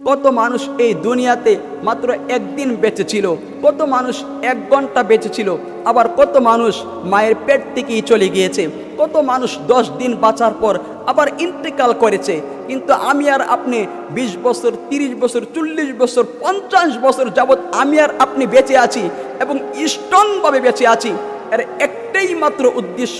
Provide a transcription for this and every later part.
কত মানুষ এই দুনিয়াতে মাত্র একদিন বেঁচে ছিল, কত মানুষ 1 ঘন্টা বেঁচে ছিল, আবার কত মানুষ মায়ের পেট থেকেই চলে গিয়েছে, কত মানুষ 10 দিন বাঁচার পর আবার ইন্তেকাল করেছে। কিন্তু আমি আর আপনি 20 বছর, 30 বছর, 40 বছর, 50 বছর যাবৎ আমি আর আপনি বেঁচে আছি এবং স্ট্রংভাবে বেঁচে আছি। এর একটাই মাত্র উদ্দেশ্য,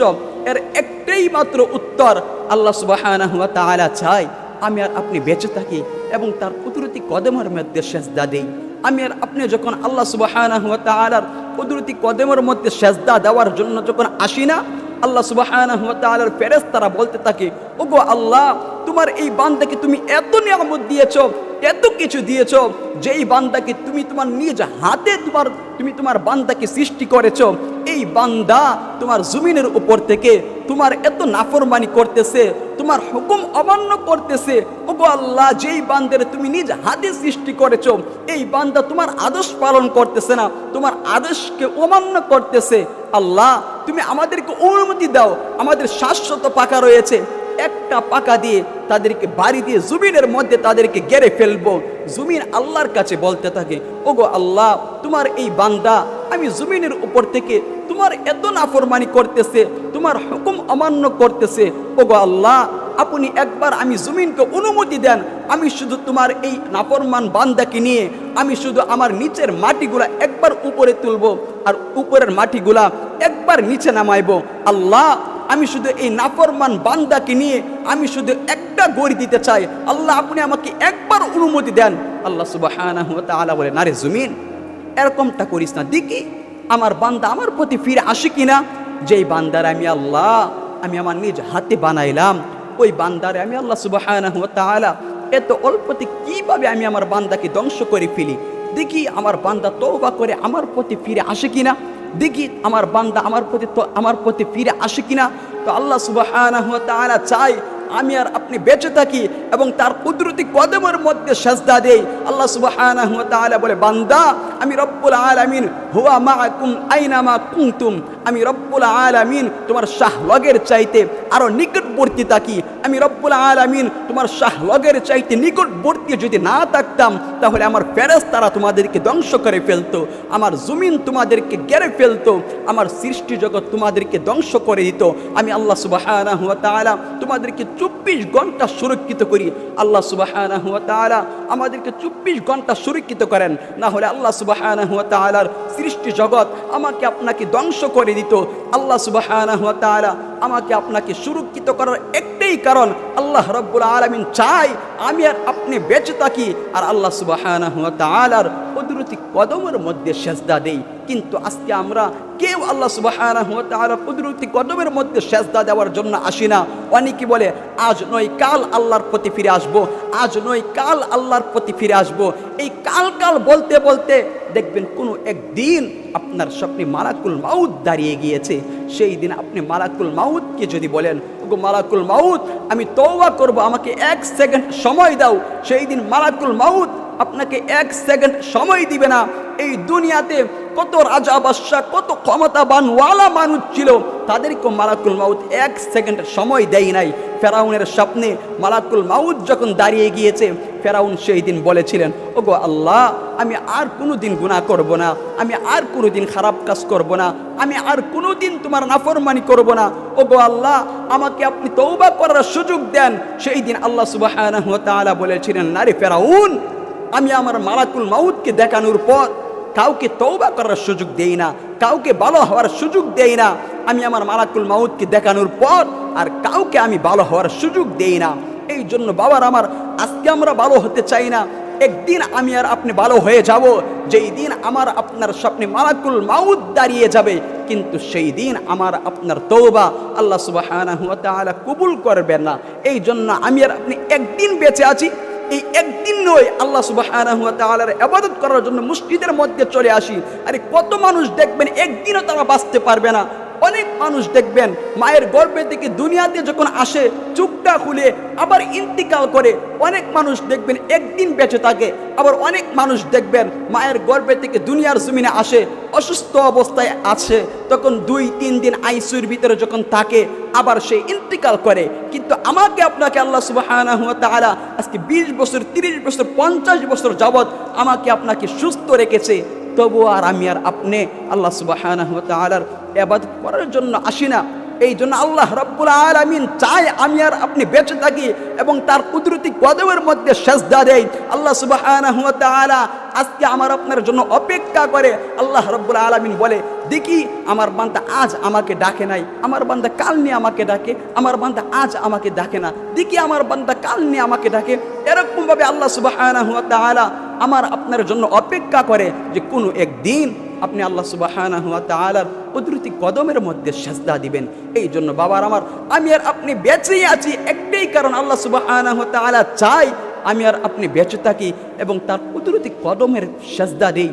এর একটাই মাত্র উত্তর, আল্লাহ সুবহানাহু ওয়া তাআলা চায় আমি আর আপনি বেঁচে থাকি এবং তার কুদরতি কদমের মধ্যে সেজদা দেই। আমি আর আপনি যখন আল্লাহ সুবহানাহু ওয়া তাআলার কুদরতি কদমের মধ্যে সেজদা দেওয়ার জন্য যখন আসি না, আল্লাহ সুবহানাহু ওয়া তাআলার ফেরেশতারা বলতে থাকে, ওগো আল্লাহ, তোমার এই বান্দাকে তুমি এত নিয়ামত দিয়েছো, এত কিছু দিয়েছো, যেই বান্দাকে তুমি তোমার নিজ হাতে তুমি তোমার বান্দাকে সৃষ্টি করেছো, এই বান্দা তোমার জমিনের উপর থেকে তোমার এত নাফরমানি করতেছে, তোমার হুকুম অমান্য করতেছে। ওগো আল্লাহ, যেই বান্দারে তুমি নিজ হাতে সৃষ্টি করেছো, এই বান্দা তোমার আদেশ পালন করতেছে না, তোমার আদেশকে অমান্য করতেছে। আল্লাহ, তুমি আমাদেরকে অনুমতি দাও, আমাদের 700 পাকা রয়েছে, একটা পাকা দিয়ে তাদেরকে বাড়ি দিয়ে জমিনের মধ্যে তাদেরকে গেড়ে ফেলবো। জমিন আল্লাহর কাছে বলতে থাকে, ওগো আল্লাহ, তোমার এই বান্দা আমি জমিনের উপর থেকে তোমার এত নাফরমানি করতেছে, তোমার হুকুম অমান্য করতেছে। ওগো আল্লাহ, আপনি একবার আমি জমিনকে অনুমতি দেন, আমি শুধু তোমার এই নাফরমান বান্দাকে নিয়ে আমি শুধু আমার নিচের মাটিগুলা একবার উপরে তুলবো আর উপরের মাটিগুলা একবার নিচে নামাইবো। আল্লাহ, আমি শুধু এই নাফরমান বান্দাকে নিয়ে আমি শুধু একটা গড়ি দিতে চাই। আল্লাহ, আপনি আমাকে একবার অনুমতি দেন। আল্লাহ সুবহানাহু ওয়া তাআলা বলে, না রে জমিন, এরকমটা করিস না, দেখি আমার বান্দা আমার প্রতি ফিরে আসে কিনা। যেই বান্দার আমি আল্লাহ আমি আমার নিজ হাতে বানাইলাম, ওই বান্দারে আমি আল্লাহ সুবহানাহু ওয়া তাআলা এত অল্পতে কিভাবে আমি আমার বান্দাকে ধ্বংস করে ফেলি। দেখি আমার বান্দা তওবা করে আমার প্রতি ফিরে আসে কিনা, দেখি আমার বান্দা আমার প্রতি ফিরে আসে কিনা। তো আল্লাহ সুবহানাহু ওয়া তাআলা চাই আমি আর আপনি বেঁচে থাকি এবং তার কুদরতি কদমের মধ্যে সেজদা দেই। আল্লাহ সুবহানাহু ওয়া তাআলা বলে, বান্দা, আমি রব্বুল আলামিন হুয়া মাআকুম আইনামা কুনতুম, আমি রব্বুল আলামিন তোমার শাহলগের চাইতে আরো নিকটবর্তী থাকি। আমি রব্বুল আলামিন তোমার শাহলগের চাইতে নিকটবর্তী যদি না থাকতাম, তাহলে আমার ফেরেশতারা তোমাদেরকে ধ্বংস করে ফেলতো, আমার জমিন তোমাদেরকে গেড়ে ফেলতো, আমার সৃষ্টি জগৎ তোমাদেরকে ধ্বংস করে দিত। আমি আল্লাহ সুবহানাহু ওয়া তাআলা তোমাদেরকে 24 ঘন্টা সুরক্ষিত করি। আল্লাহ সুবহানাহু ওয়া তাআলা আমাদেরকে 24 ঘন্টা সুরক্ষিত করেন, না হলে আল্লাহ সুবহানাহু ওয়া তাআলার সৃষ্টি জগৎ আমাকে আপনাকে ধ্বংস করে দিত। আল্লাহ সুবহানাহু ওয়া তাআলা আমাকে আপনাকে সুরক্ষিত করার একটাই কারণ, আল্লাহ রাব্বুল আলামিন চাই আমি আর আপনি বেঁচে থাকি আর আল্লাহ সুবহানাহু ওয়া তাআলার কুদরতি কদমের মধ্যে সেজদা দেই। কিন্তু আজকে আমরা কেউ আল্লাহ সুবহানাহু ওয়া তাআলার কুদরতি কদমের মধ্যে সেজদা দেওয়ার জন্য আসি না। অনেকে বলে আজ নয় কাল আল্লাহর প্রতি ফিরে আসবো, আজ নয় কাল আল্লাহর প্রতি ফিরে আসবো। এই কাল কাল বলতে বলতে দেখবেন কোনো একদিন আপনার স্বপ্নে মালাকুল মাউত দাঁড়িয়ে গিয়েছে। সেই দিন আপনি মালাকুল মাউতকে যদি বলেন, ওগো মালাকুল মাউত, আমি তওবা করব, আমাকে 1 সেকেন্ড সময় দাও, সেই দিন মালাকুল মাউত আপনাকে 1 সেকেন্ড সময় দিবে না। এই দুনিয়াতে কত রাজা বাদশা, কত ক্ষমতাবান ওয়ালা মানুষ ছিল, তাদেরকে মালাকুল মাউত 1 সেকেন্ড সময় দেয় নাই। ফেরাউনের স্বপ্নে মালাকুল মাউত যখন দাঁড়িয়ে গিয়েছে, ফেরাউন সেই দিন বলেছিলেন, ওগো আল্লাহ, আমি আর কোনোদিন গুনাহ করব না, আমি আর কোনোদিন খারাপ কাজ করব না, আমি আর কোনোদিন তোমার নাফরমানি করব না। ওগো আল্লাহ, আমাকে আপনি তওবা করার সুযোগ দেন। সেই দিন আল্লাহ সুবহানাহু ওয়া তাআলা বলেছিলেন, না রে ফেরাউন, আমি আমার মালাকুল মাউতকে দেখানোর পর কাউকে তওবা করার সুযোগ দেই না, কাউকে ভালো হওয়ার সুযোগ দেই না। আমি আমার মালাকুল মাউতকে দেখানোর পর আর কাউকে আমি ভালো হওয়ার সুযোগ দেই না। এই জন্য বাবার আমার, আজকে আমরা ভালো হতে চাই না, একদিন আমি আর আপনি ভালো হয়ে যাব, যেই দিন আমার আপনার স্বপ্নে মালাকুল মাউত দাঁড়িয়ে যাবে। কিন্তু সেই দিন আমার আপনার তওবা আল্লাহ সুবহানাহু ওয়া তাআলা কবুল করবেন না। এই জন্য আমি আর আপনি একদিন বেঁচে আছি, এই একদিন নয়, আল্লাহ সুবহানাহু ওয়া তাআলার ইবাদত করার জন্য মসজিদের মধ্যে চলে আসি। আরে কত মানুষ দেখবেন একদিনও তারা বাঁচতে পারবে না, অনেক মানুষ দেখবেন মায়ের গর্ভে থেকে দুনিয়াতে যখন আসে চুপটা খুলে আবার ইন্তিকাল করে। অনেক মানুষ দেখবেন একদিন বেঁচে থাকে, আবার অনেক মানুষ দেখবেন মায়ের গর্ভে থেকে দুনিয়ার জমিনে আসে অসুস্থ অবস্থায় আছে, তখন 2-3 দিন আইসিইউর ভিতরে যখন থাকে আবার সে ইন্তিকাল করে। কিন্তু আমাকে আপনাকে আল্লাহ সুবহানাহু ওয়া তাআলা আজকে 20 বছর 30 বছর 50 বছর যাবত আমাকে আপনাকে সুস্থ রেখেছে, তবু আর আমি আর আপনি আল্লাহ সুবহানাহু ওয়া তাআলার ইবাদত করার জন্য আসি না। এই জন্য আল্লাহ রাব্বুল আলামিন চায় আমি আর আপনি বেঁচে থাকি এবং তার কুদরতি কদমের মধ্যে সেজদা দেই। আল্লাহ সুবহানাহু ওয়া তাআলা আজকে আমার আপনার জন্য অপেক্ষা করে। আল্লাহ রাব্বুল আলামিন বলে, দেখি আমার বান্দা আজ আমাকে ডাকে নাই, আমার বান্দা কাল নিয়ে আমাকে ডাকে, আমার বান্দা আজ আমাকে ডাকে না, দেখি আমার বান্দা কাল নিয়ে আমাকে ডাকে। এরকমভাবে আল্লাহ সুবহানাহু ওয়া তাআলা আমার আপনার জন্য অপেক্ষা করে যে কোনো একদিন আপনি আল্লাহ সুবহানাহু ওয়া তাআলার কুদরতি কদমের মধ্যে সেজদা দিবেন। এই জন্য বাবার আমার, আমি আর আপনি বেঁচেই আছি একটাই কারণ, আল্লাহ সুবহানাহু ওয়া তাআলা চাই আমি আর আপনি বেঁচে থাকি এবং তার কুদরতি কদমের সেজদা দেই।